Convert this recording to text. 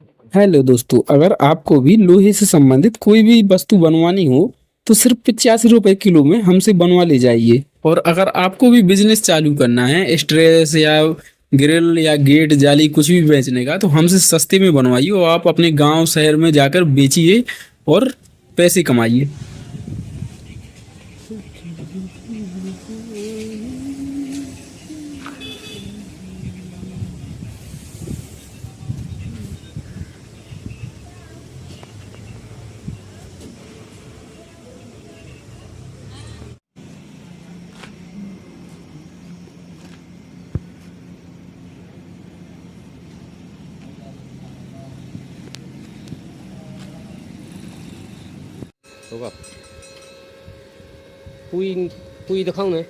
Hello दोस्तों, अगर आपको भी लोहे से संबंधित कोई भी वस्तु बनवानी हो तो सिर्फ 85 रुपए किलो में हमसे बनवा ले जाइए। और अगर आपको भी बिजनेस चालू करना है, स्ट्रेस या ग्रिल या गेट जाली कुछ भी बेचने का, तो हमसे सस्ते में बनवाइए और आप अपने गांव शहर में जाकर बेचिए और पैसे कमाइए। Đúng không? Quy quy được không này?